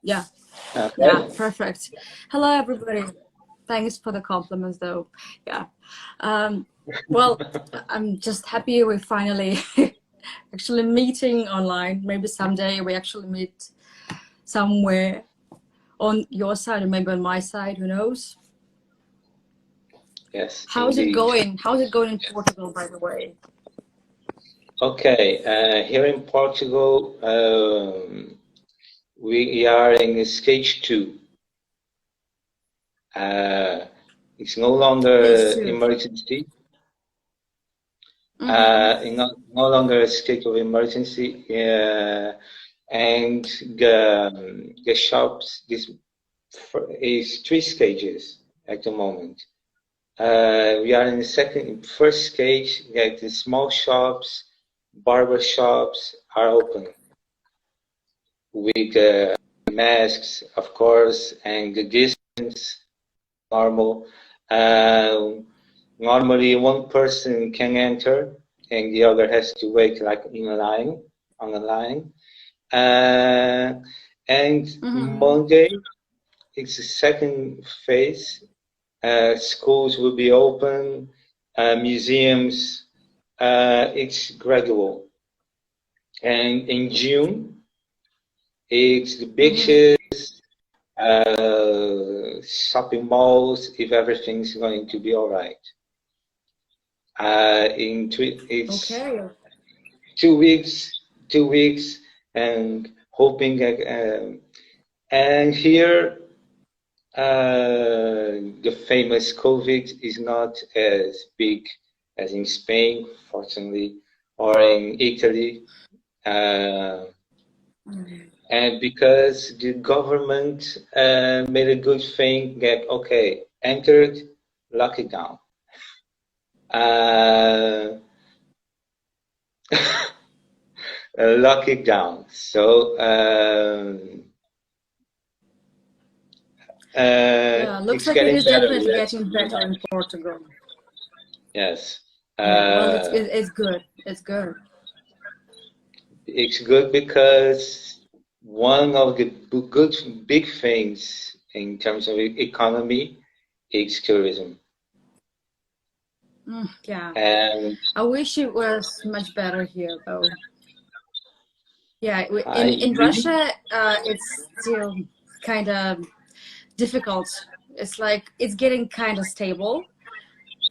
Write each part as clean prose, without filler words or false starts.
Yeah, yeah, Okay. perfect. Hello, everybody. Thanks for the compliments, though. Yeah. Um, well, I'm just happy we finally actually meeting online. Maybe someday we actually meet somewhere on your side or maybe on my side. Who knows? Yes, How's it indeed. going? How's it going in Portugal, by the way? Okay, here in Portugal, we are in stage two. Uh, it's no Stage longer two. emergency, Mm-hmm. no longer a state of emergency, and the shops is three stages at the moment. We are in the first stage that the small shops, barber shops are open with masks, of course, and the distance normal. Uh, Normally, one person can enter, and the other has to wait like in a line on a line. And Mm-hmm. Monday, it's the second phase. Schools will be open, museums. It's gradual. And in June, it's the Mm-hmm. beaches, shopping malls, if everything's going to be all right. It's Okay. 2 weeks, 2 weeks, and hoping that, and here the famous COVID is not as big as in Spain, fortunately, or in Italy. Uh, and because the government made a good thing that, okay, entered, lock it down. Uh, Lock it down. So Yeah, looks it's like it getting is better. definitely Let's getting pretty better in much. Portugal. Yes. Yeah, well, Uh, it's good. It's good. it's good because one of the good big things in terms of economy is tourism. Yeah, And I wish it was much better here, though. Yeah, I in really, Russia, it's still kind of difficult. It's like it's getting kind of stable,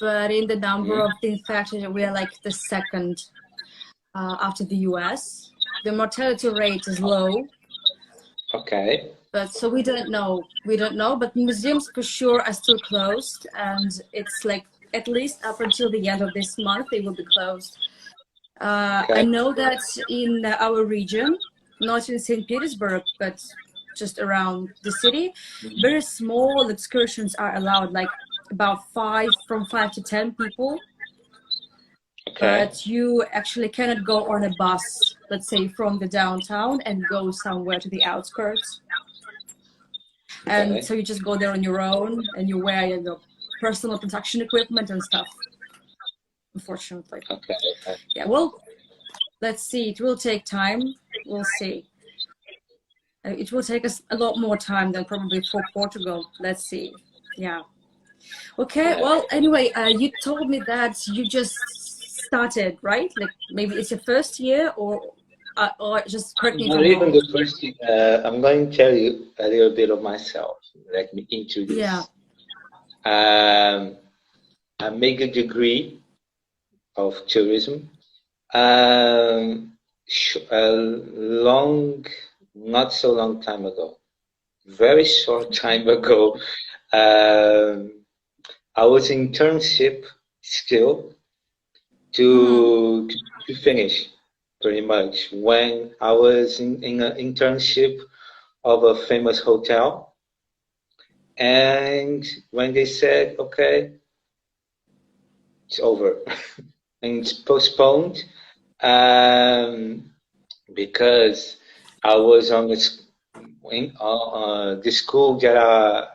but in the number mhm, of the infected, we are like the second after the US. The mortality rate is low, okay, but so we don't know. We don't know, but museums for sure are still closed, and it's like at least up until the end of this month they will be closed. I okay, know that in our region, not in St. Petersburg, but just around the city, very small excursions are allowed, like about from 5 to 10 people. okay, But you actually cannot go on a bus, let's say from the downtown and go somewhere to the outskirts. And okay, so you just go there on your own and you wear your personal protection equipment and stuff, unfortunately. okay, okay. Yeah, well, let's see. It will take time. We'll see. It will take us a lot more time than probably for Portugal. Let's see. Yeah. Okay. Yeah. Well, anyway, you told me that you just started, right? Like maybe it's your first year, or just correct me if Not I'm even wrong. the first thing. I'm going to tell you a little bit of myself. Let me Yeah. introduce. Um, I make a degree of tourism. Um, a long, not so long time ago, very short time ago, um, I was internship still Mm-hmm. to finish pretty much when I was in an internship of a famous hotel. And when they said, okay, it's over and it's postponed, um, because I was on the school that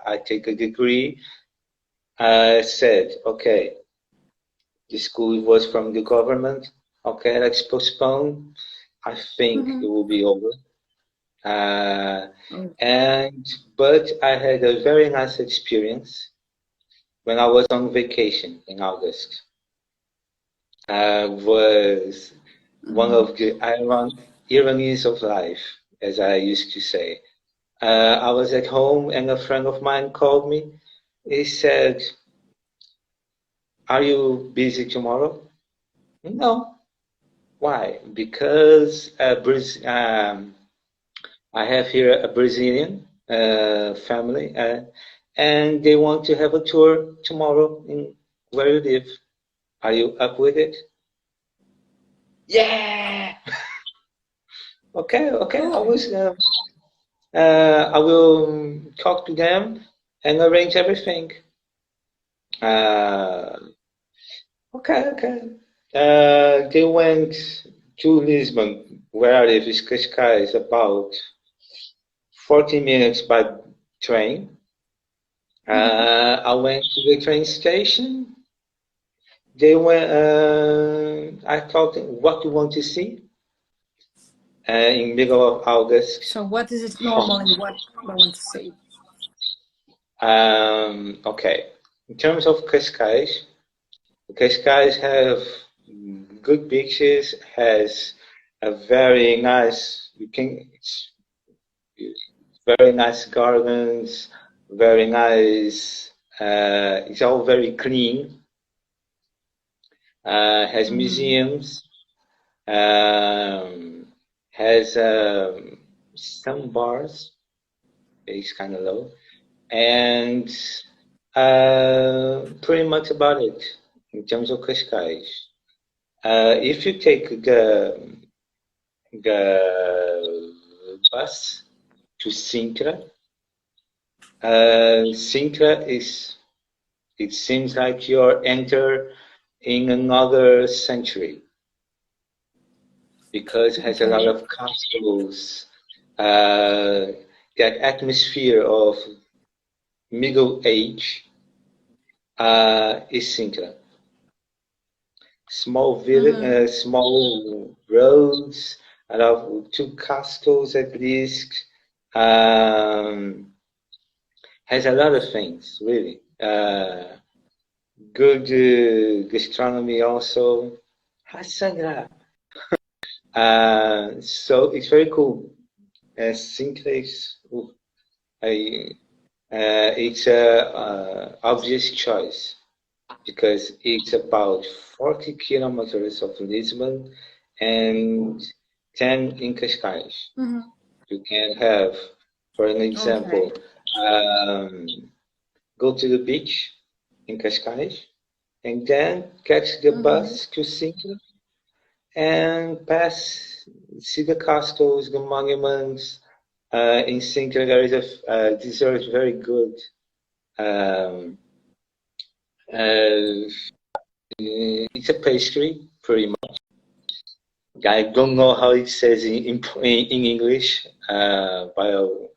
I take a degree, said, okay, the school was from the government. Okay, let's postpone. I think it Mm-hmm. will be over. But I had a very nice experience when I was on vacation in August. Was one of the ironies of life, as I used to say. I was at home and a friend of mine called me. He said, "Are you busy tomorrow?" No. Why? Because I have here a Brazilian family, and they want to have a tour tomorrow in where you live. Are you up with it? Yeah. Okay. Cool. I will talk to them and arrange everything. Uh, okay. They went to Lisbon, where I live, is Cascais, about 40 minutes by train. I went to the train station. They went. I thought, what do you want to see? In middle of August. So what is it normally what I want to see? Okay. In terms of Cascais, Cascais have good beaches. Has a very nice. Very nice gardens. Very nice. It's all very clean. Has museums. Has some bars. It's kind of low, and pretty much about it in terms of Cascais. If you take the bus to Sintra, Sintra is, it seems like you're enter in another century, because it has a lot of castles, that atmosphere of Middle Age is Sintra. Small village, small roads, I love two castles at least. Has a lot of things, really. Good gastronomy also. Hasagra. So it's very cool. Sintra is, it's a obvious choice because it's about 40 kilometers of Lisbon and 10 in Cascais. You can have, for an example, go to the beach in Cascais and then catch the bus to Sintra and pass, see the castles, the monuments. In Sintra, there is a dessert very good. It's a pastry, pretty much. I don't know how it says in English, but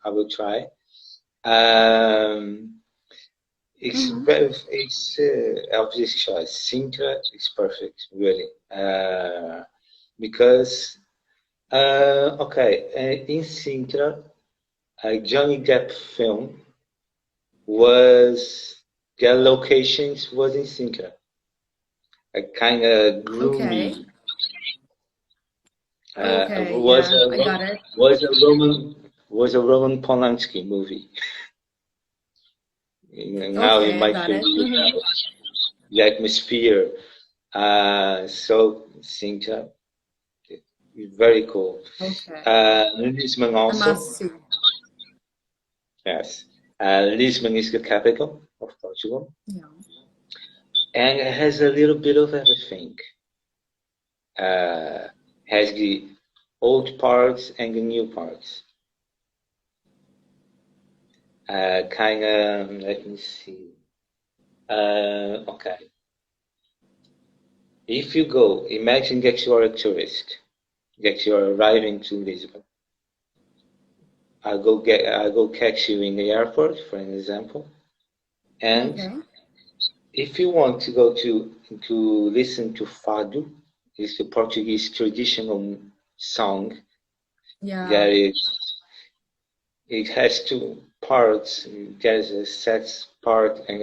I will try. It's obvious choice. Sintra is perfect, really, because in Sintra, a Johnny Depp film was, their locations was in Sintra, a kind of gloomy. Was I got it. Was a Roman Polanski movie. Now you might feel the atmosphere. So Sintra, very cool. Lisbon also. Yes. Lisbon is the capital of Portugal. Yeah. And it has a little bit of everything. Has the old parts and the new parts. Kind of, let me see. Okay. If you go, imagine that you are a tourist, that you are arriving to Lisbon. I'll go catch you in the airport, for an example. And if you want to go to listen to fado, it's the Portuguese traditional song. Yeah. That is it has two parts. There's a sad part and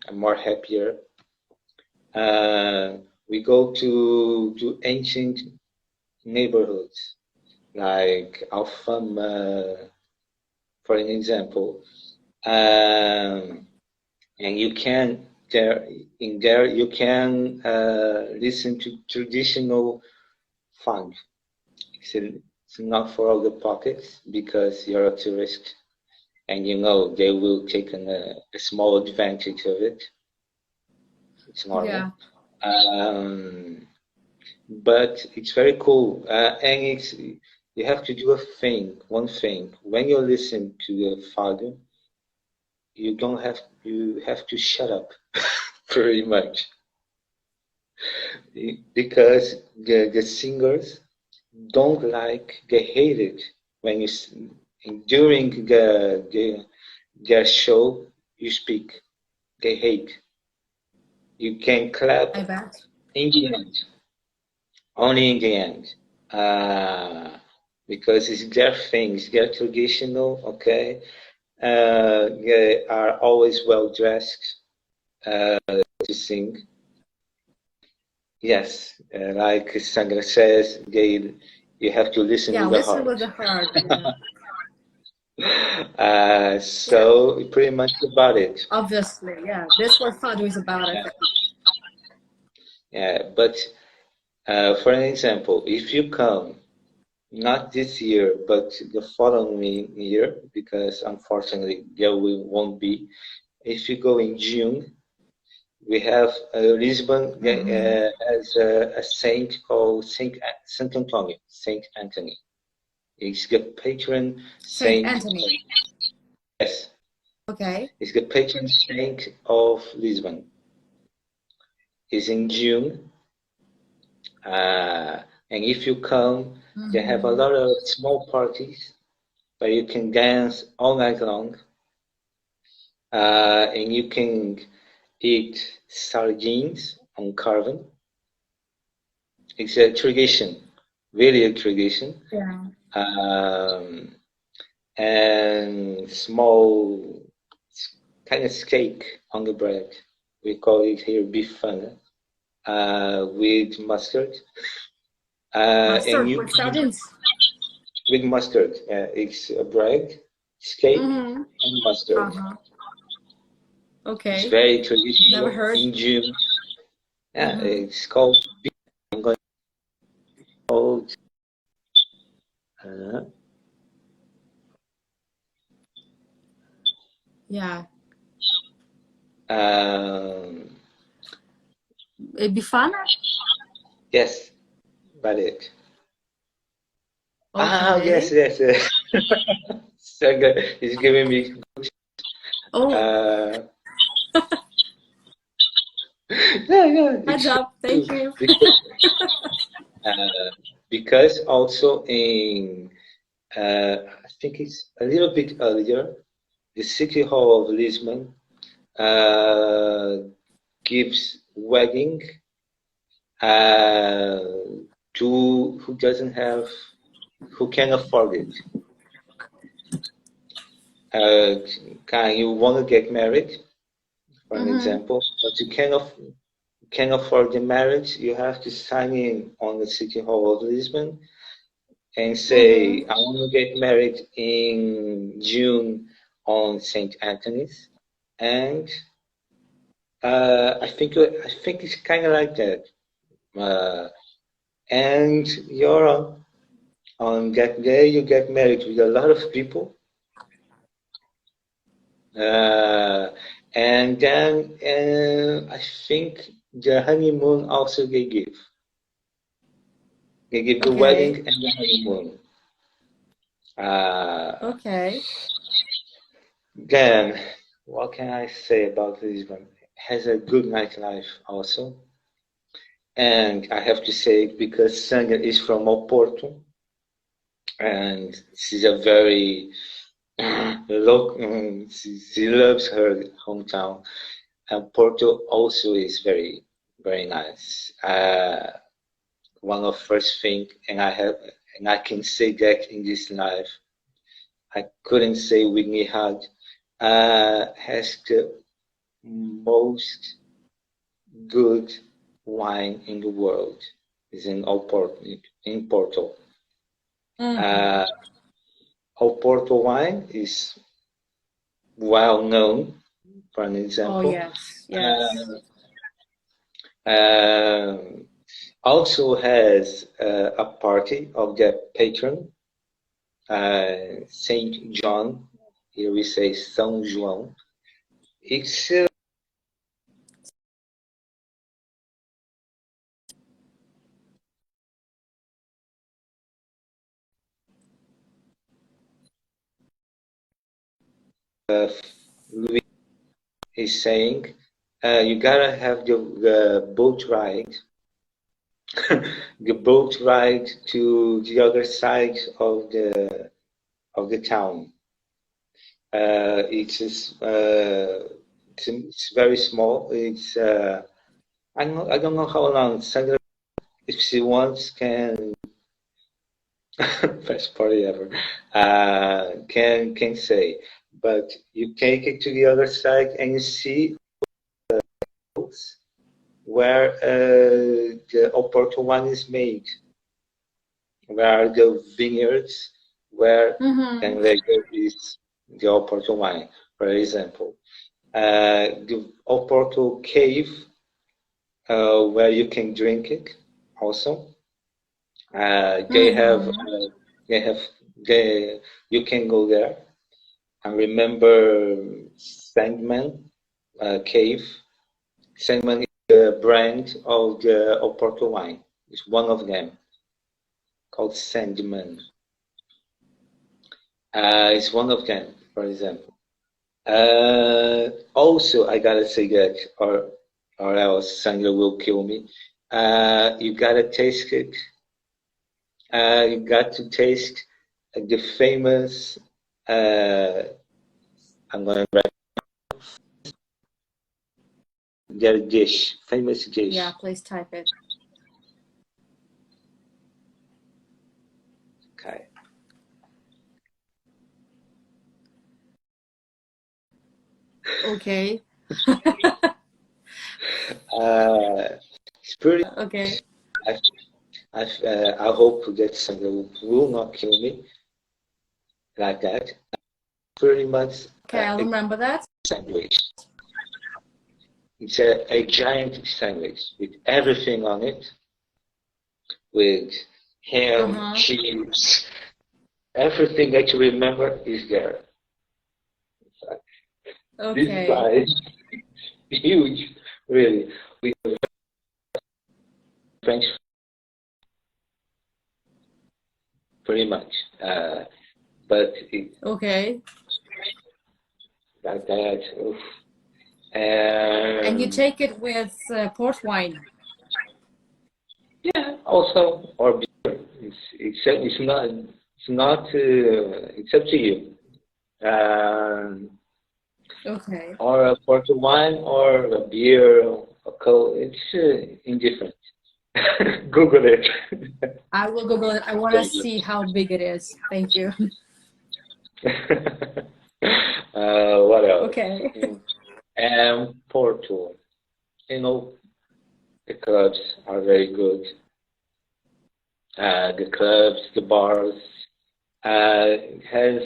a more happier. We go to ancient neighborhoods like Alfama, for an example, and you can there you can listen to traditional funk. It's not for all the pockets because you're a tourist and you know they will take a small advantage of it. It's normal. But it's very cool, and you have to do one thing. When you listen to the father, you have to shut up, pretty much, because the singers don't like, they hate it when during their show you speak. They hate. You can clap I bet. in the end, only in the end, because it's their thing, it's their traditional. Okay, they are always well dressed to sing. Yes, like Sandra says, you have to listen with the listen heart. with the heart. So pretty much about it. Obviously, that's what Fado is about. I think. Yeah, but for an example, if you come not this year, but the following year, because unfortunately there won't be. If you go in June, we have Lisbon has a saint called Saint Antonio, Saint Anthony. He's the patron Saint saint. Anthony. Yes. Okay. He's the patron saint of Lisbon. He's in June. And if you come, they have a lot of small parties where you can dance all night long. And you can eat sardines on carving. It's a tradition, really a tradition. Yeah. And small kind of cake on the bread. We call it here beef fana, with mustard. Mustard with sardines. With mustard. It's a bread, cake, and mustard. Okay. It's very traditional. Never heard. In June. Yeah, it's called. I'm going to Yeah. Bifana? Yes, about it. Okay. Yes. So good. He's giving me. Heads up. Thank you. Because also in, I think it's a little bit earlier, the City Hall of Lisbon gives wedding to who can afford it. You want to get married, for an example, but you can afford the marriage, you have to sign in on the City Hall of Lisbon and say, I want to get married in June on St. Anthony's. And I think it's kind of like that. And you're on that day, you get married with a lot of people. And then I think the honeymoon also they give. They give the wedding and the honeymoon. Okay. Then, what can I say about Lisbon? It has a good nightlife also. And I have to say it because Sandra is from Oporto. And she's a very local, she loves her hometown. And Porto also is very, very nice. One of first thing, and I can say that in this life, I couldn't say Whitney had, has the most good wine in the world. Is in Oporto. In Porto. Oporto wine is well known. For an example. Oh yes, yes. Also has a party of their patron, Saint John. Here we say São João. It's Louis is saying you gotta have the boat ride, the boat ride to the other side of the town. It's very small. It's I don't know how long. Sandra, if she wants, can best party ever. Can say, but you take it to the other side and you see where the Oporto wine is made, where are the vineyards, where and there is the Oporto wine, for example. The Oporto cave, where you can drink it, also. You can go there and remember Sandman Cave. Sandman is the brand of the Oporto wine. It's one of them called Sandman. It's one of them, for example. Also, I gotta say that, or else Sandra will kill me. You gotta taste it. You got to taste the famous. I'm gonna write their dish, famous dish. Yeah, please type it. Okay. Okay. It's pretty. Okay. I hope that Sandra will not kill me like that. Pretty much. Okay, I'll remember that. Sandwich. It's a giant sandwich with everything on it, with ham, cheese, everything that you remember is there. Okay. This size, huge, really. With French, pretty much. But it, okay. Like that. Oof. And you take it with port wine. Yeah, also or beer. It's not. It's up to you. Okay. Or a port wine or a beer, a coke. It's indifferent. Google it. I will Google it. I want to see how big it is. Thank you. What else? Okay. And Porto. You know, the clubs are very good. The clubs, the bars. It has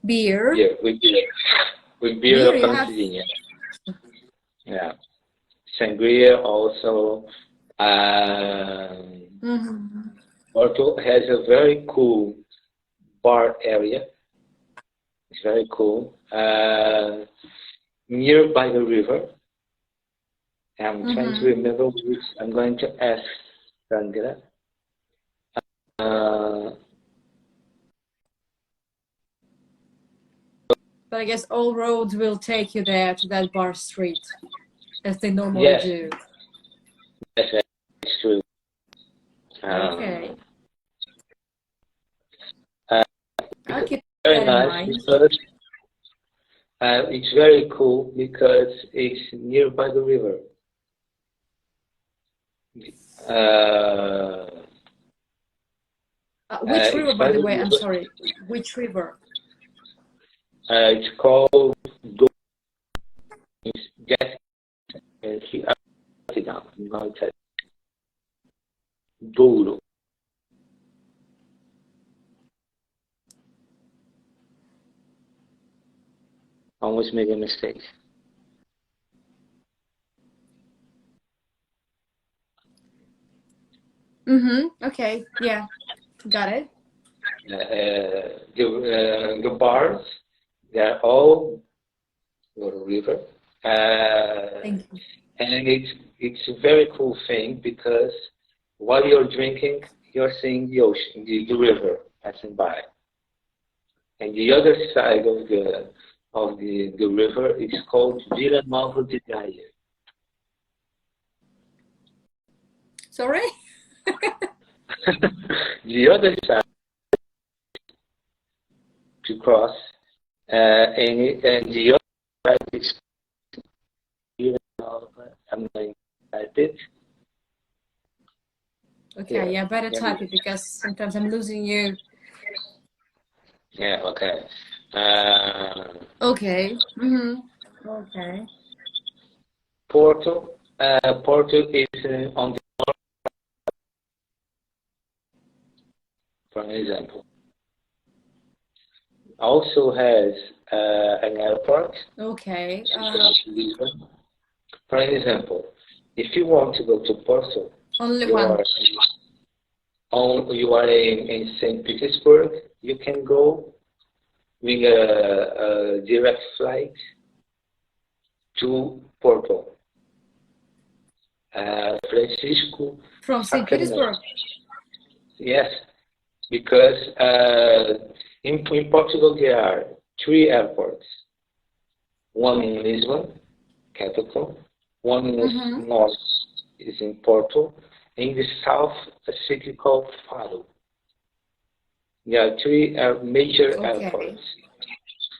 beer. Yeah, with beer Pampinha. Yeah, sangria also. Porto has a very cool bar area. It's very cool. Nearby the river. I'm trying to remember which. I'm going to ask Sandra. But I guess all roads will take you there to that bar street, as they normally do. Yes, that's true. Okay. I'll keep very that nice in mind. because it's very cool because it's nearby the river. Which river, by the way? I'm river. sorry. Which river? It's called Get here. Now it's Douro. Almost made a mistake. Okay. Yeah. Got it. The bars, they're all river. Thank you. And it's a very cool thing because while you're drinking, you're seeing the ocean, the river passing by. And the other side of the river is called Vila Nova de Gaia. Sorry? The other side to cross, and the other side is Vila Nova. I'm going to type it. Okay, yeah, better type it because sometimes I'm losing you. Yeah, okay. Okay. Okay. Porto. Porto is on the north, for an example. Also has an airport. Okay. Lisbon. For an example, if you want to go to Porto, Only one. You are in St. Petersburg, you can go with a direct flight to Porto. Francisco. From St. Petersburg? Yes, because in Portugal there are 3 airports. One in Lisbon, capital. One in the north is in Porto. In the south, a city called Faro. There are 3 major airports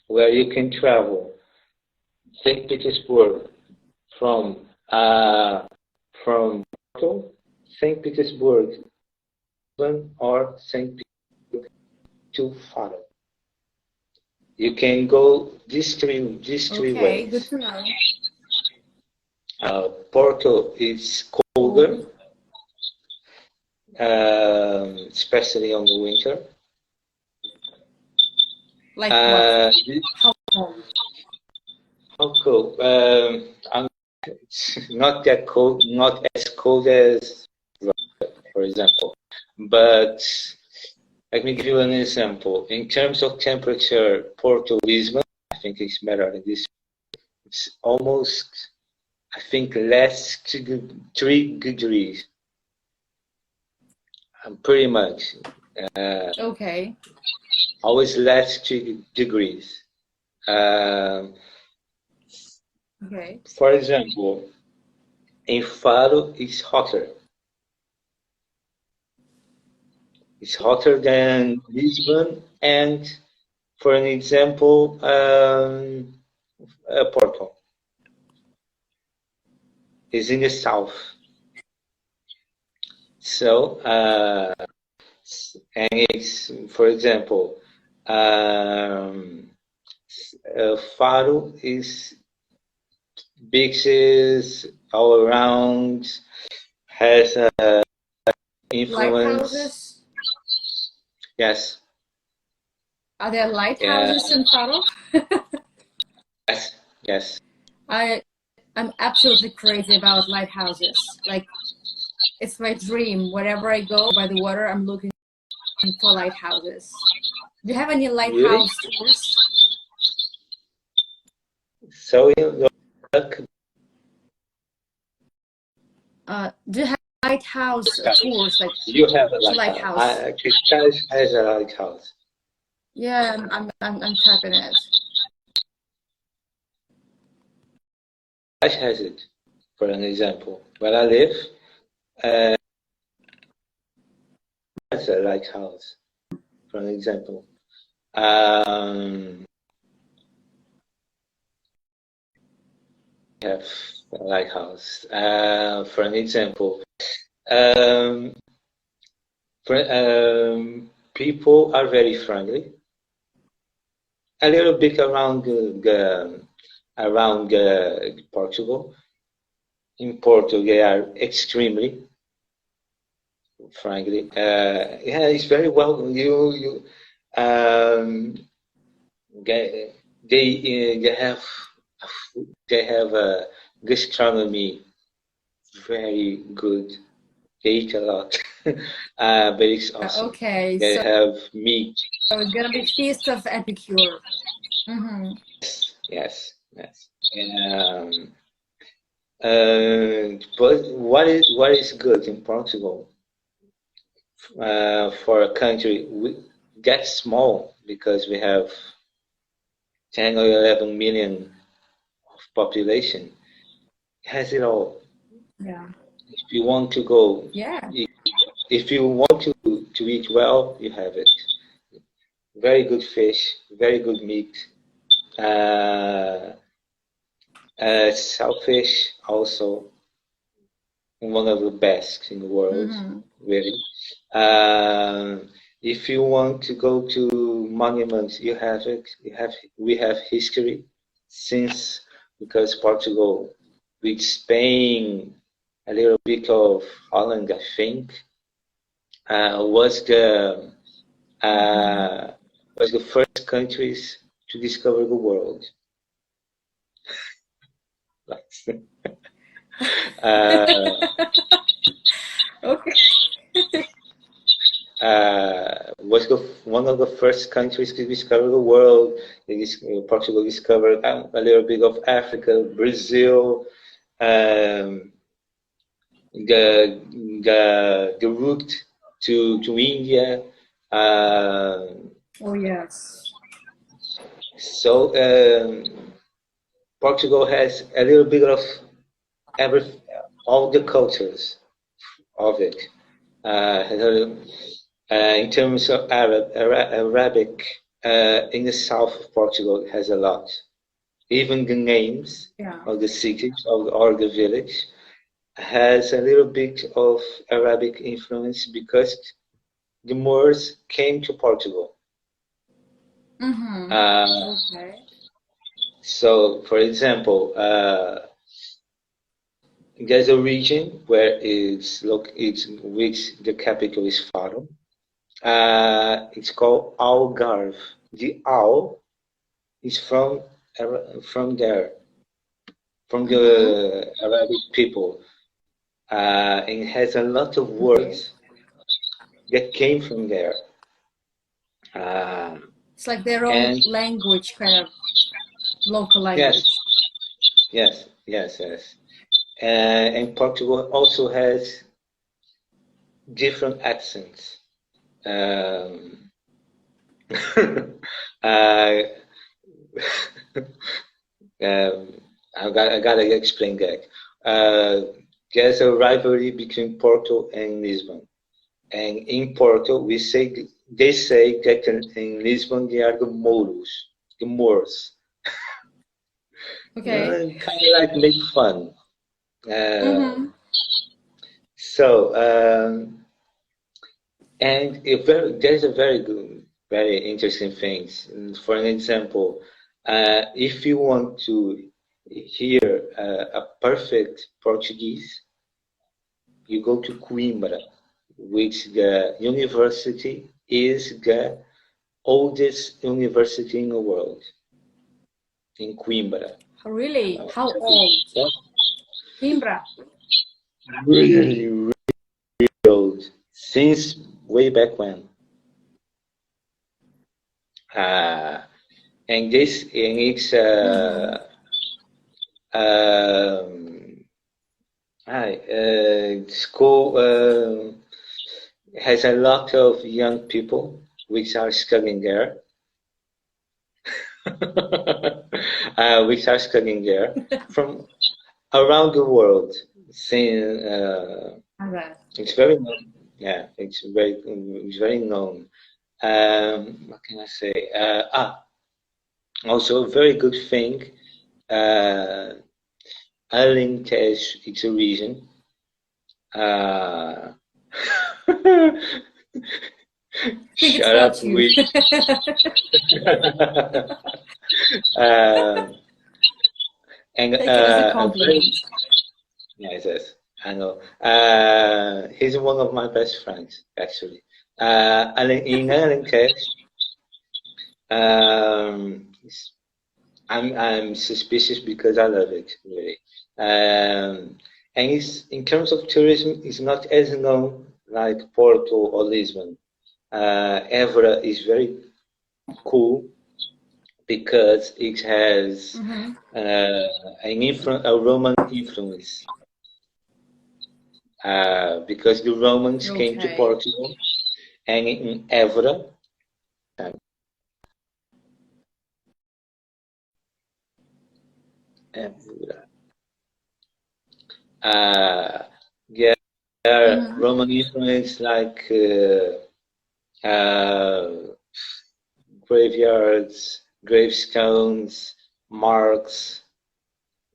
where you can travel. St. Petersburg from Porto, St. Petersburg, or St. Petersburg to Faro. You can go these three ways. Good to know. Porto is colder, especially on the winter. Like what? How cold? How cold? It's not that cold, not as cold as Russia, for example. But let me give you an example. In terms of temperature, Porto, Lisbon, I think it's better than this. It's almost, I think, less 3 degrees. Pretty much. Okay. Always less 3 degrees. Okay. For example, in Faro, it's hotter. It's hotter than Lisbon, and for an example, Porto is in the south. So, and it's, for example, Faro is beaches all around, has influence. Lighthouses? Yes. Are there lighthouses in Faro? Yes. Yes. I'm absolutely crazy about lighthouses. Like, it's my dream. Wherever I go by the water, I'm looking for lighthouses. Do you have any lighthouse tours? So you look. Do you have lighthouse tours? Like, you have a lighthouse. Cascais has a lighthouse. Yeah, I'm typing it. Cascais has it, for an example. Where I live, has a lighthouse, for an example. Have a lighthouse, for an example. people are very friendly. A little bit around Portugal. In Portugal, they are extremely friendly. Yeah, it's very well. Um, they they have a gastronomy very good. They eat a lot, but it's awesome. Okay, They so have meat. it's gonna be Feast of Epicure. Mm-hmm. Yes, yes. Um, but what is good in Portugal for a country that small because we have 10 or 11 million of population has it all. Yeah. If you want to go, Yeah. if you want to eat well, you have it. Very good fish, very good meat. Uh, Shellfish also one of the best in the world, Mm-hmm. really. Uh, if you want to go to monuments, you have it. We have history since because Portugal with Spain, a little bit of Holland, I think, was the Mm-hmm. uh, was the first countries to discover the world. uh, Okay. Was one of the first countries to discover the world. Portugal discovered a little bit of Africa, Brazil, um, the route to India. Uh, Oh yes. so Portugal has a little bit of every all the cultures of it. Has in terms of Arabic, in the south of Portugal, it has a lot. Even the names Yeah. of the cities or the village has a little bit of Arabic influence because the Moors came to Portugal. Mm-hmm. Uh, Okay. so, for example, there's a region where it's which the capital is Faro. It's called Algarve. The Al is from there, from Mm-hmm. the Arabic people. And it has a lot of Okay. words that came from there. Um, It's like their own and language, kind of local yes, language. yes. And Portugal also has different accents. Um, uh, um, I gotta explain that. There's a rivalry between Porto and Lisbon. And in Porto, they say that in Lisbon they are the Moors. Okay. Kind of like make fun. Mm-hmm. So and there's a very good, very interesting things. For an example, if you want to hear a perfect Portuguese, you go to Coimbra, which the university is the oldest university in the world, in Coimbra. Really? How old? Yeah, Coimbra. really, really old, since way back when. Uh, and it's Mm-hmm. um, school has a lot of young people which are studying there, which are studying there from around the world. Saying, Okay. it's very known. Yeah, it's very known. What can I say? Also a very good thing. Uh, Alentejo, it's a region. Uh, think it's Shut up, about you. we. And Take it as a very, compliment. yes, yes, I know. He's one of my best friends, actually. In any case, I'm suspicious because I love it really. And it's, in terms of tourism, it's not as known like Porto or Lisbon. Évora is very cool because it has a Roman influence. Because the Romans came to Okay. Portugal, and in Évora, there are Roman influence like graveyards, gravestones, marks,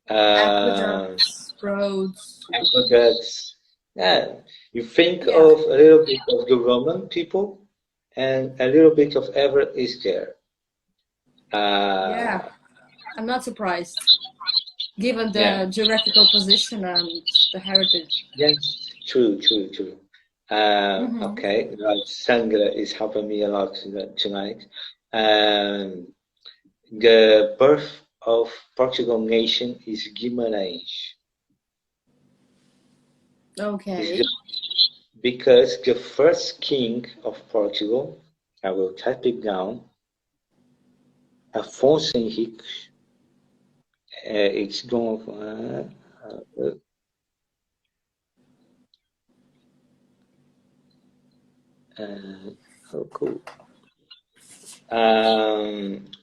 Aqueducts, roads. aqueducts. Yeah, you think Yeah. of a little bit of the Roman people, and a little bit of Évora is there. Yeah, I'm not surprised, given the geographical position and the heritage. Yes, true. Okay, well, Sangra is helping me a lot tonight. The birth of Portugal nation is Guimarães. Okay. Because the first king of Portugal, I will type it down, Afonso Henriques, it's going oh, cool.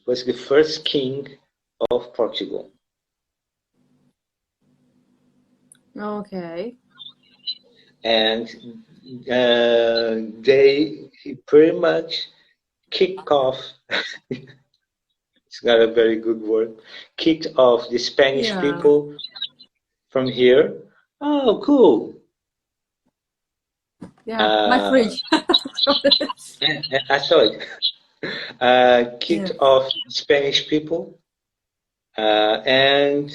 Was the first king of Portugal. Okay. And they pretty much kicked off, it's not a very good word, kicked off the Spanish people from here. Oh, cool. Yeah, my fridge. I saw it. Kicked off Spanish people, and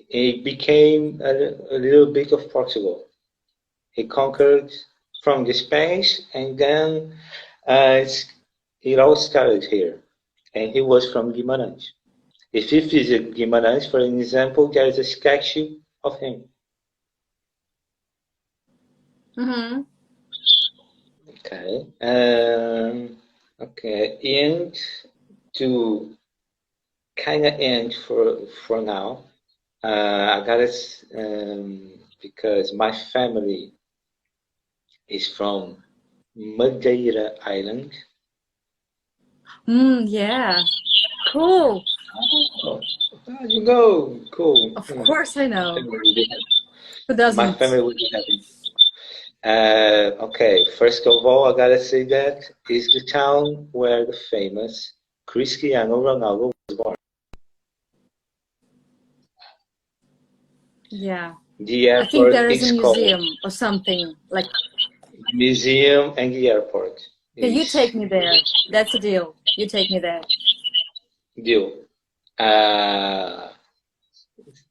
it became a little bit of Portugal. He conquered from the Spanish, and then it all started here. And he was from Guimarães. If you visit Guimarães, for an example, there is a statue of him. Okay. Okay. And to kind of end for now, I gotta because my family is from Madeira Island. Yeah. Cool. Oh, you know, cool. Of course I know. Who My doesn't? family would be happy. Okay, first of all, I gotta say that is the town where the famous Cristiano Ronaldo was born. Yeah. The I think there airport is a is called museum or something like. Museum and the airport. Okay, you Is take me there. That's a deal. You take me there. deal.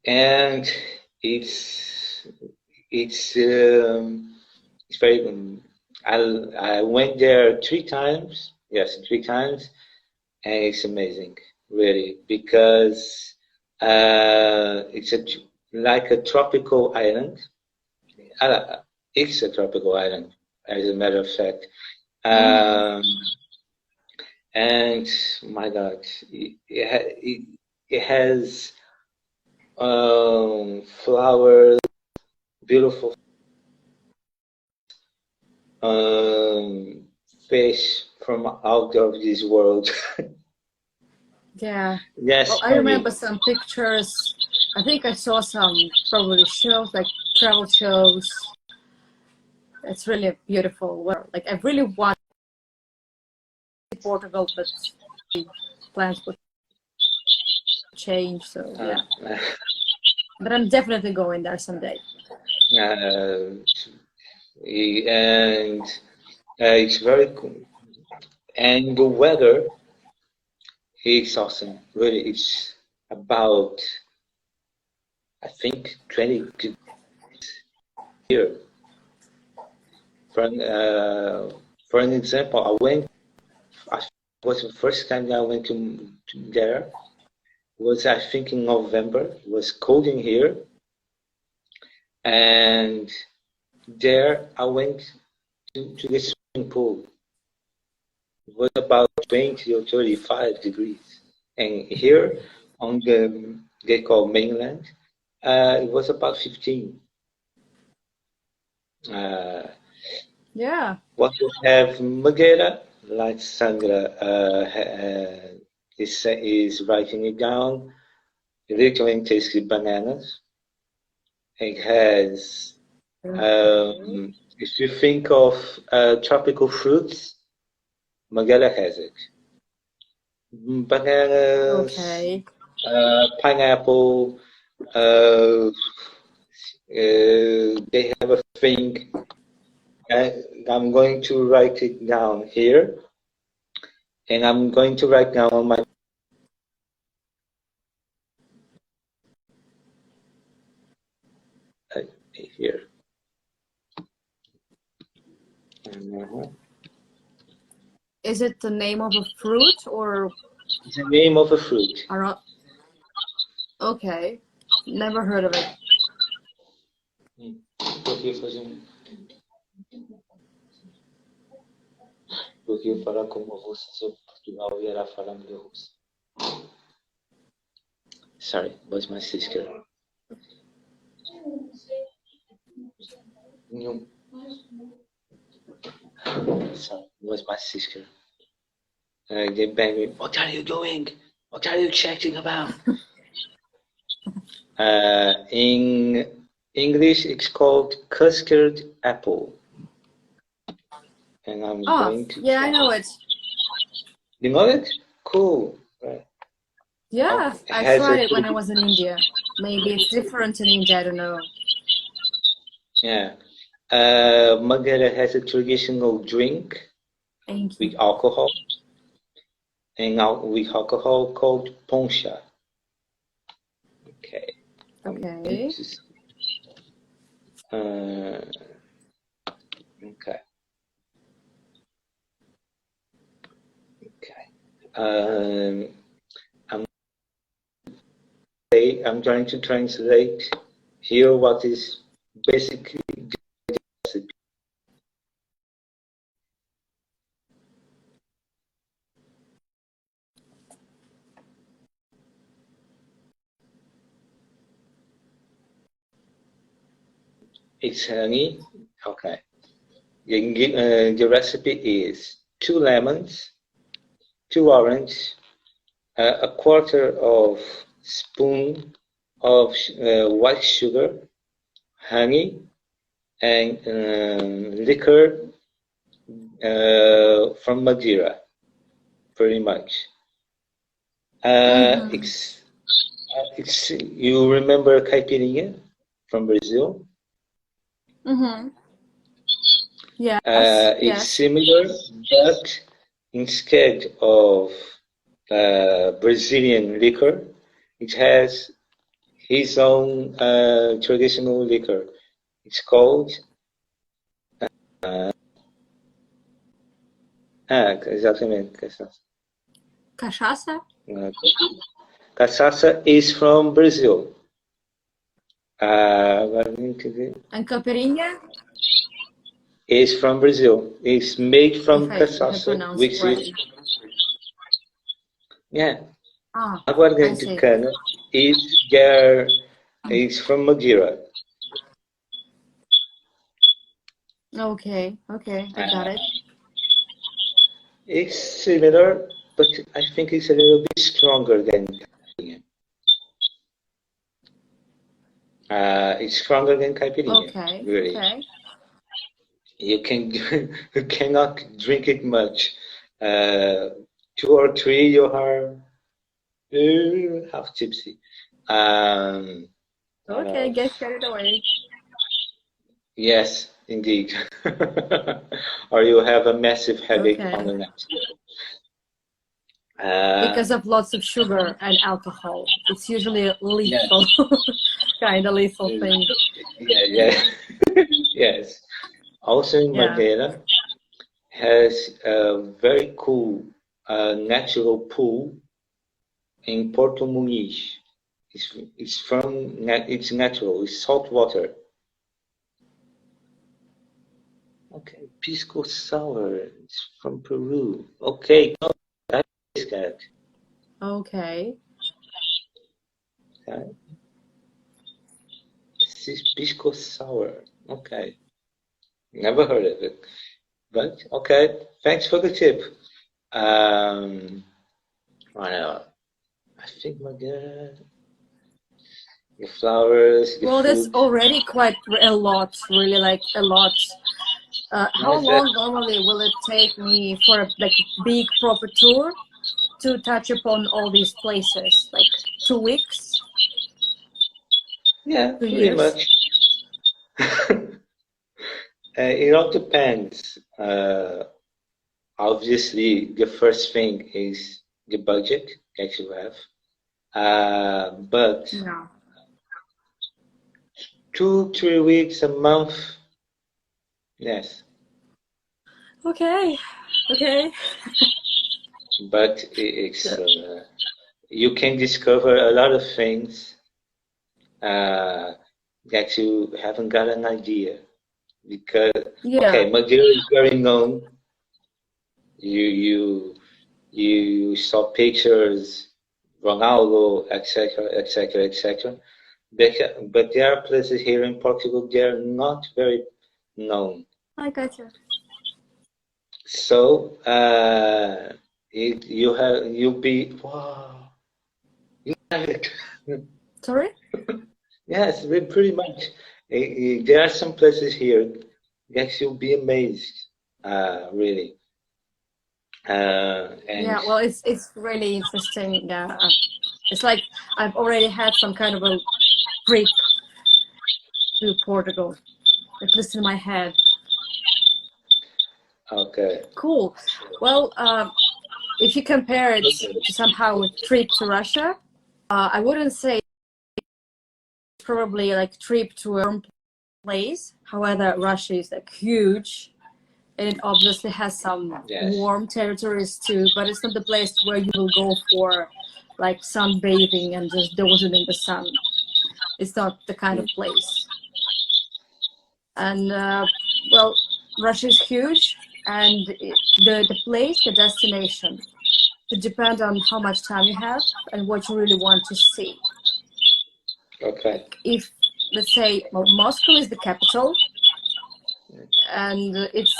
And it's very. I went there 3 times. Yes, 3 times, and it's amazing, really, because it's like a tropical island. It's a tropical island, as a matter of fact. And my God, it has flowers, beautiful fish from out of this world. Yeah. Yes, Well, I remember some pictures. I think I saw some probably shows, like travel shows. It's really beautiful. Like I really want Portugal, but plans would change. So yeah. But I'm definitely going there someday. And It's very cool. And the weather is awesome. Really, it's about, I think, 20 here. For an example, I was the first time that I went to there, was I think in November. It was cold in here. And there I went to the swimming pool. It was about 20 or 35 degrees. And here on the, they call mainland, it was about 15. Yeah. What we have Madeira, like Sandra is writing it down, literally tasty bananas. It has, if you think of tropical fruits, Madeira has it. Bananas, Okay. pineapple, they have a thing. I'm going to write it down here, and I'm going to write down on my here. Is it the name of a fruit or? It's the name of a fruit. Okay, never heard of it. Porque eu falar como russo sobre Portugal e era falar melhor russo. Sorry, was my sister. No. Sorry, was my sister. They banged me. What are you doing? What are you chatting about? In English, it's called custard apple. And I'm going to yeah, try. I know it. You know it? Cool. Right. Yeah, I tried it when I was in India. Maybe it's different in India, I don't know. Yeah. Madeira has a traditional drink with alcohol, and with alcohol called poncha. Okay. Okay. Okay. I'm trying to translate here what is basically the recipe. It's honey. Okay. The recipe is 2 lemons, 2 oranges, a quarter of spoon of white sugar, honey, and liquor from Madeira, pretty much. It's you remember caipirinha from Brazil? Yes. It's similar, but instead of Brazilian liquor, it has his own traditional liquor. It's called exatamente, cachaça. Cachaça is from Brazil. And caipirinha is from Brazil. It's made from cachaça, which is aguardente de cana is from Madeira. Okay, I got it. It's similar, but I think it's a little bit stronger than caipirinha. It's stronger than caipirinha. Okay, really. Okay. You cannot drink it much. 2 or 3, you are half tipsy. Okay, get carried away. Yes, indeed. Or you have a massive headache on Okay. the next day. Uh, Because of lots of sugar and alcohol. It's usually a yeah, lethal, kind of lethal thing. yeah, yeah. Yes. Also in Yeah. Madeira has a very cool natural pool in Porto Muniz. It's natural, it's salt water. Okay, pisco sour, it's from Peru. Okay, no, that is that. Okay. Okay. This is pisco sour. Okay, never heard of it. But okay, thanks for the tip. I know. I think Madeira, the flowers, the Well, that's food. already quite a lot, really like a lot. How What's that? long normally will it take me for a like big proper tour to touch upon all these places? Like 2 weeks, Yeah, two pretty years? much. It all depends. Obviously, the first thing is the budget that you have. But Yeah. 2, 3 weeks, a month, yes. Okay. Okay. But you can discover a lot of things uh, that you haven't got an idea. Because, Yeah. okay, Madeira is very known. You you saw pictures, Ronaldo, etc., etc., etc. But there are places here in Portugal they are not very known. I gotcha. So you'll be wow, you have it. Sorry? Yes, pretty much. There are some places here that you'll be amazed, really. And Yeah, well, it's really interesting. Yeah, it's like I've already had some kind of a trip to Portugal, at least in my head. okay, Cool. Well, if you compare it to somehow a trip to Russia, I wouldn't say probably like trip to a warm place. However, Russia is like huge, and it obviously has some yes, warm territories too. But it's not the place where you will go for like sunbathing and just dozing in the sun. It's not the kind mm, of place. And well, Russia is huge, and the place, the destination, it depends on how much time you have and what you really want to see. okay, Like if, let's say, well, Moscow is the capital, and it's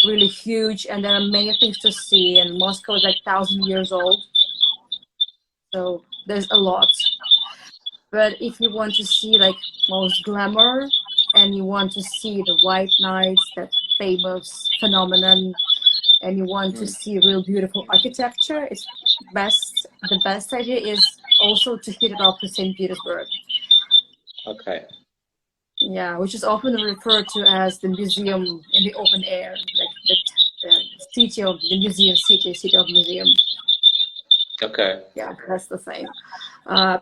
really huge, and there are many things to see. And Moscow is like 1,000 years old, so there's a lot. But if you want to see like most glamour, and you want to see the white nights, that famous phenomenon, and you want to mm, see real beautiful architecture, it's best. The best idea is also to hit it off to St. Petersburg. okay, Yeah, which is often referred to as the museum in the open air, like the city of the museum city, city of museum. okay, Yeah, that's the same. Uh,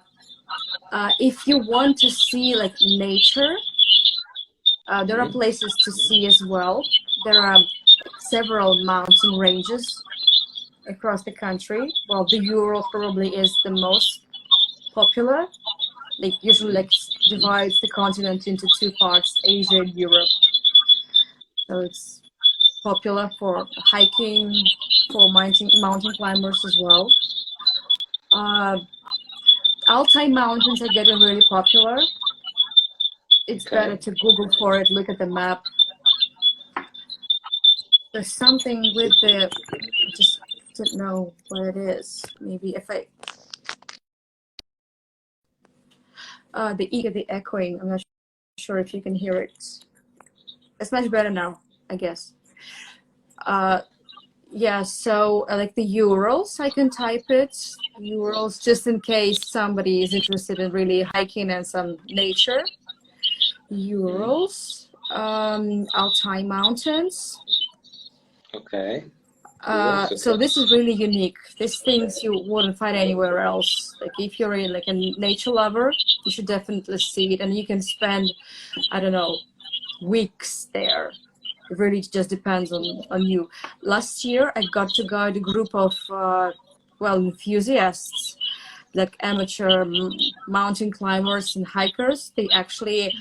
if you want to see like nature, there are mm, places to see as well. There are several mountain ranges across the country. Well, the Ural probably is the most popular. They usually like divides the continent into two parts, Asia and Europe. So it's popular for hiking, for mountain climbers as well. Uh, Altai mountains are getting really popular. It's better okay. to Google for it, look at the map. There's something with the, I just don't know what it is. Maybe if I, the echoing, I'm not sure if you can hear it. It's much better now, I guess. Uh, yeah, so like the Urals, I can type it. Urals, just in case somebody is interested in really hiking and some nature. Mm, Urals. Altai Mountains. Okay. So this is really unique. These things you wouldn't find anywhere else. Like if you're like a nature lover, you should definitely see it, and you can spend, I don't know, weeks there. It really just depends on you. Last year, I got to guide a group of enthusiasts, like amateur mountain climbers and hikers. They actually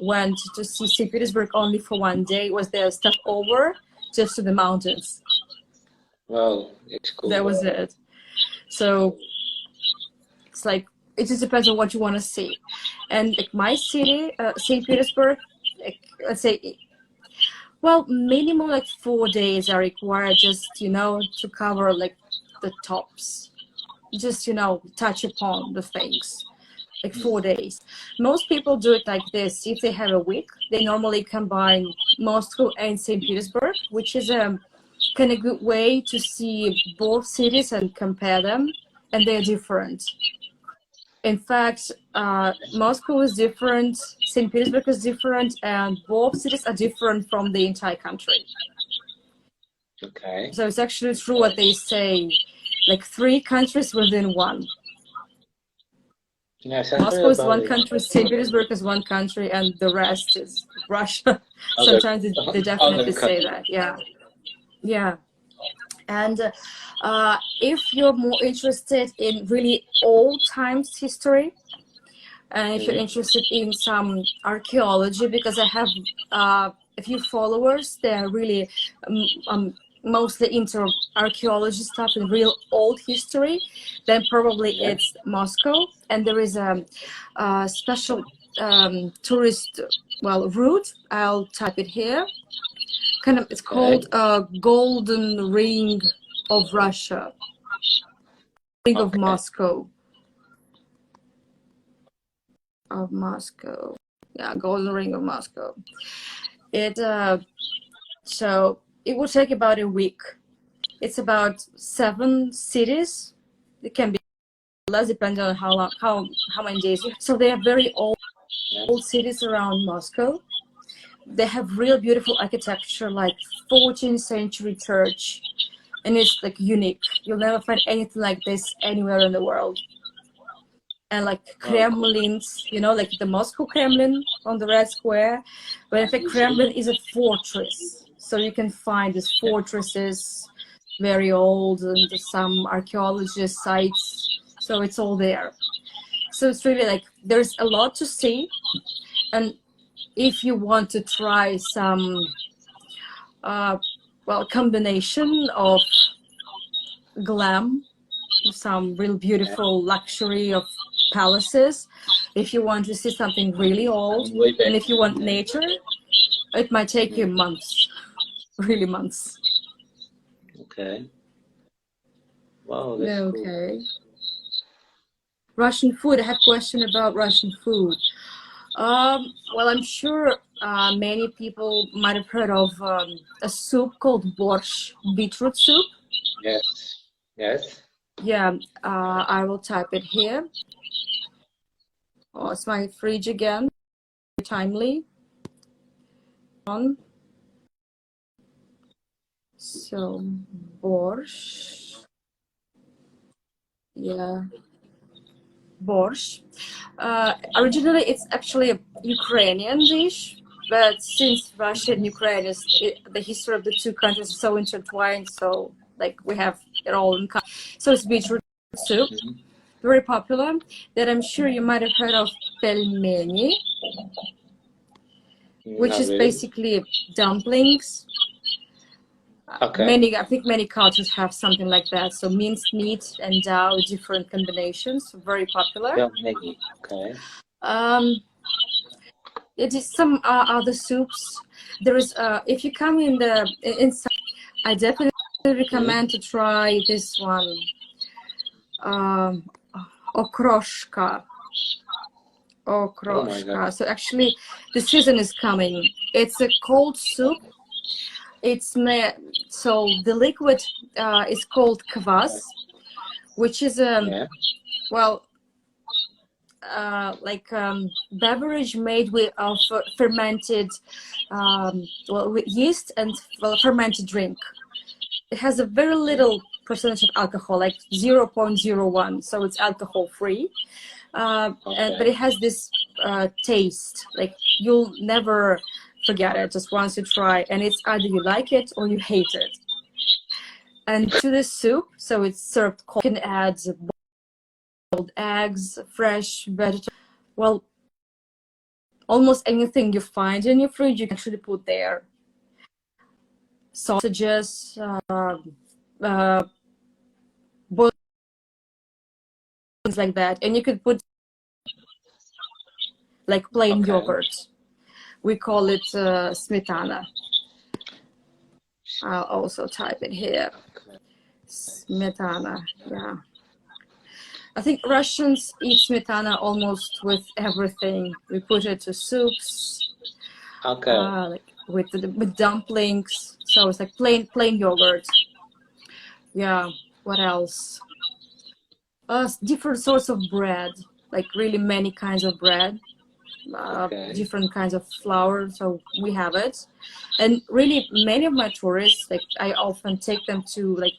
went to see St. Petersburg only for one day. It was their stopover just to the mountains. Well, it's cool. That was it. So it's like, it just depends on what you want to see. And like my city, St. Petersburg, like, let's say, well, minimum like 4 days are required just, to cover like the tops. Just, touch upon the things. Like 4 days. Most people do it like this. If they have a week, they normally combine Moscow and St. Petersburg, which is a kind of good way to see both cities and compare them, and they're different. In fact, Moscow is different, St. Petersburg is different, and both cities are different from the entire country. Okay. So it's actually true what they say, like 3 countries within one. Yes, Moscow is one country, St. Petersburg is one country, and the rest is Russia. Sometimes they definitely say that, yeah. Yeah. And if you're more interested in really old times history, and if you're interested in some archaeology, because I have a few followers, they're really mostly into archaeology stuff and real old history, then probably it's Moscow. And there is a special tourist route. I'll type it here. It's called Golden Ring of Russia, Ring of Moscow. Yeah, Golden Ring of Moscow. So it will take about a week. It's about 7 cities. It can be less depending on how many days. So they are very old cities around Moscow. They have real beautiful architecture, like 14th century church, and it's like unique. You'll never find anything like this anywhere in the world. And like Kremlins, like the Moscow Kremlin on the Red Square, but in fact Kremlin is a fortress. So you can find these fortresses, very old, and some archaeologist sites. So it's all there. So it's really like, there's a lot to see. And if you want to try some, combination of glam, some real beautiful luxury of palaces, if you want to see something really old, and if you want nature, it might take you months, really months. Okay. Wow, that's okay. Cool. Russian food. I have a question about Russian food. Well, I'm sure many people might have heard of a soup called borscht, beetroot soup. Yes. Yes. Yeah, I will type it here. Oh, it's my fridge again. Timely. So, borscht. Yeah. Borscht. Originally, it's actually a Ukrainian dish, but since Russia and Ukraine the history of the 2 countries is so intertwined, so like we have it all in common. So it's beetroot soup, very popular. That I'm sure you might have heard of pelmeni, which is basically dumplings. I think many cultures have something like that. So minced meat and dough, different combinations, very popular. Okay. It is some other soups. There is if you come inside, I definitely recommend to try this one, okroshka. So actually, the season is coming. It's a cold soup. So the liquid is called kvass, which is beverage made with of fermented, well, with yeast and well, fermented drink. It has a very little percentage of alcohol, like 0.01, so it's alcohol free. But it has this taste, like you'll never forget it just once you try, and it's either you like it or you hate it. And to the soup, so it's served cold. You can add boiled eggs, fresh vegetables. Well, almost anything you find in your fridge, you can actually put there. Sausages, boiled things like that, and you could put like plain yogurt. We call it smetana. I'll also type it here. Smetana, yeah. I think Russians eat smetana almost with everything. We put it to soups, like with dumplings. So it's like plain yogurt. Yeah. What else? Different sorts of bread, like really many kinds of bread. Different kinds of flour, so we have it. And really many of my tourists, like I often take them to like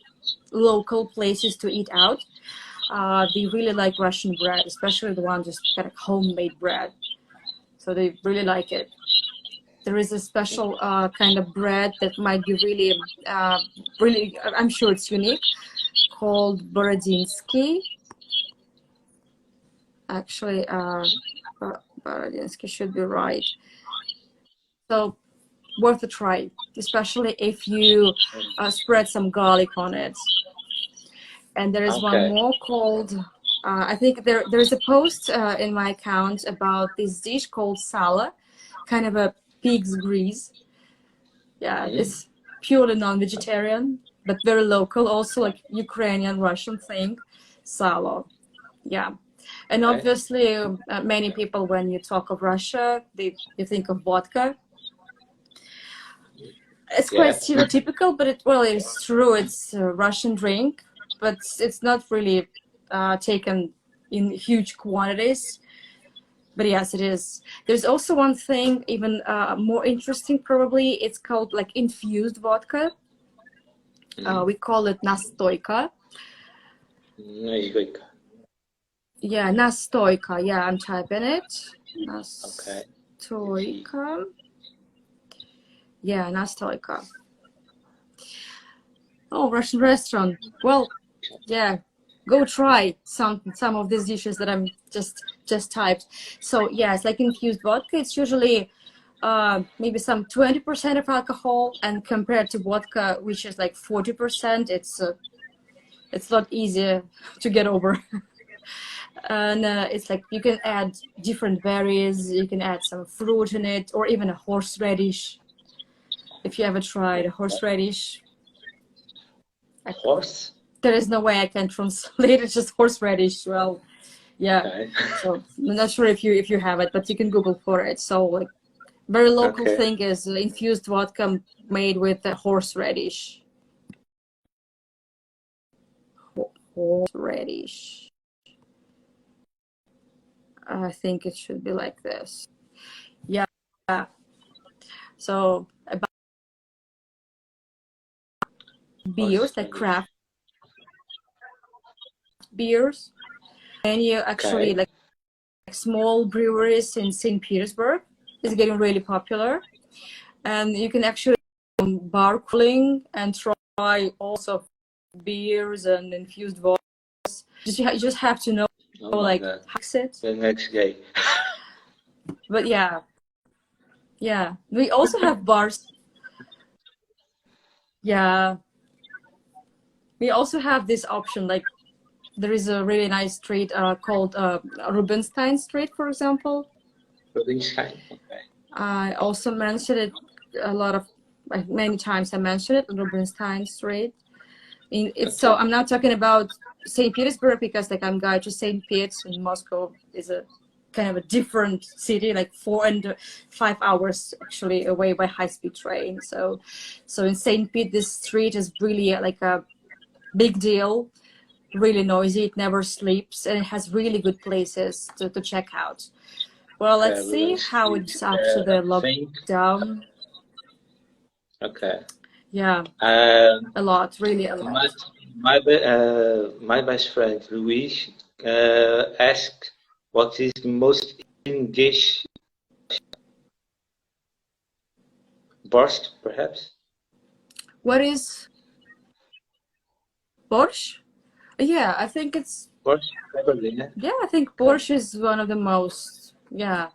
local places to eat out. They really like Russian bread, especially the one just kind of homemade bread, so they really like it. There is a special kind of bread that might be really I'm sure it's unique, called Borodinsky. Actually Borodinsky should be right. So worth a try, especially if you spread some garlic on it. And there is one more called, I think there's a post in my account about this dish called sala, kind of a pig's grease. Yeah, it's purely non-vegetarian, but very local, also like Ukrainian, Russian thing, salo. Yeah. And obviously, many people, when you talk of Russia, you think of vodka. It's quite stereotypical, but it's true. It's a Russian drink, but it's not really taken in huge quantities. But yes, it is. There's also one thing, even more interesting probably. It's called like infused vodka. We call it nastoyka. Yeah, nastoyka. Yeah, I'm typing it. Nastoyka. Yeah, nastoyka. Oh, Russian restaurant. Well, yeah, go try some of these dishes that I'm just typed. So yeah, it's like infused vodka. It's usually maybe some 20% of alcohol, and compared to vodka, which is like 40%, it's a lot easier to get over. And it's like you can add different berries, you can add some fruit in it, or even a horseradish. If you ever tried a horseradish. Horse? There is no way I can translate it, just horseradish. Well, yeah. So I'm not sure if you have it, but you can Google for it. So like very local thing is infused vodka made with a horseradish. Horseradish. I think it should be like this. Yeah. So about beers, like craft beers, and you actually like small breweries in St. Petersburg is getting really popular, and you can actually bar cooling and try also beers and infused vodkas. You just have to know hacks it. The next day. But yeah, we also have bars. Yeah, we also have this option, like there is a really nice street called Rubinstein Street, for example. Rubinstein, I also mentioned it many times. I mentioned it, Rubinstein Street. So I'm not talking about St. Petersburg, because like I'm going to St. Pete in Moscow is a kind of a different city, like 4 and 5 hours actually away by high-speed train. So in St. Pete, this street is really like a big deal. really noisy. It never sleeps, and it has really good places to check out. Well, let's We're gonna see how see. it's after the I think. lockdown. Okay. Yeah, Um, a lot, really a my lot. my best friend Luis asked, "What is the most eaten dish?" Borscht, perhaps. What is borscht? Yeah, I think it's Borscht, probably. Yeah. yeah, I think Okay. borscht is one of the most yeah.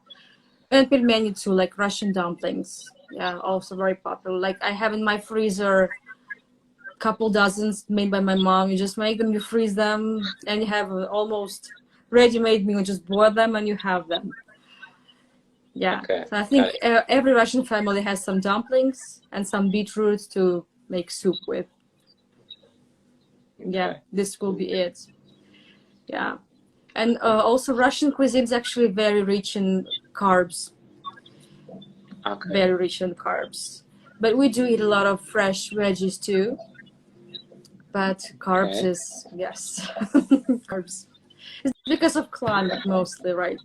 And pelmeni too, like Russian dumplings. Yeah, also very popular. Like I have in my freezer couple dozens made by my mom. You just make them, you freeze them, and you have almost ready-made meal. You just boil them and you have them. Yeah. Okay. So I Got think it. every Russian family has some dumplings and some beetroots to make soup with. Yeah, Okay. this will be it. Yeah. And also Russian cuisine is actually very rich in carbs, Okay. very rich in carbs. But we do eat a lot of fresh veggies too. But carbs Okay. is, yes, carbs. It's because of climate mostly, right?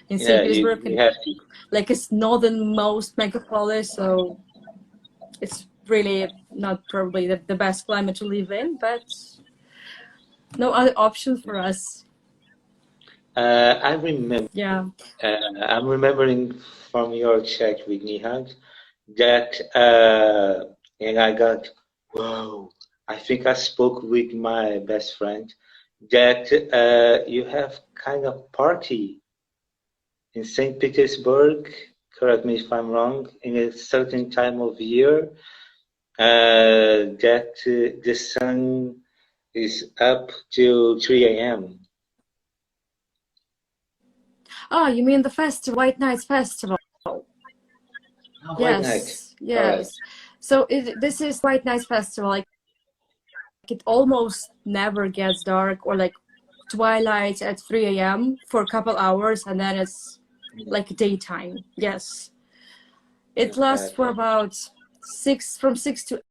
In St. Yeah, Petersburg, you have to. like it's northernmost megapolis, so it's really not probably the best climate to live in, but no other option for us. I remember. Yeah. I'm remembering from your chat with Nihad that, and I got, whoa. I think I spoke with my best friend that you have kind of party in St. Petersburg. Correct me if I'm wrong. In a certain time of year, that the sun is up till 3 a.m. Oh, you mean the festival, White Nights Festival? Oh, white night. Yes, All right. yes. So this is White Nights Festival. Like it almost never gets dark, or like twilight at 3 a.m. for a couple hours, and then it's like daytime. Yes. It Okay, lasts for okay. about from 6 to